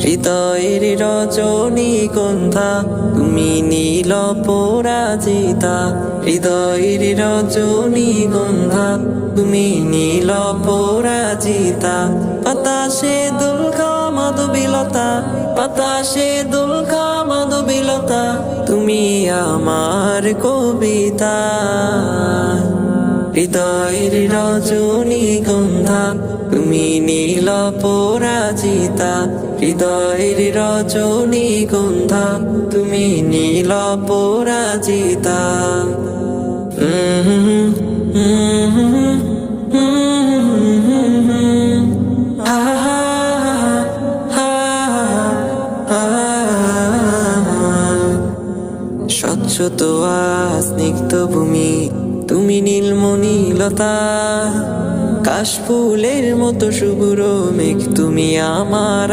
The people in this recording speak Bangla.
হৃদয়ের রজনীগন্ধা তুমি নীল পরাজিতা। হৃদয়ের রজনীগন্ধা তুমি নীল পরাজিতা। বাতাসে দুলকা মাধবীলতা, বাতাসে দুলকা মাধবীলতা, তুমি আমার কবিতা। হৃদয়ের রজনীগন্ধা তুমি নীল পরাজিতা। হৃদয়ের রজনীগন্ধা তুমি নীল পরাজিতা। স্বচ্ছ তোয়া স্নিগ্ধ ভূমি তুমি নীলমণিলতা। কাশফুলের মতো শুভ্র মেঘ তুমি আমার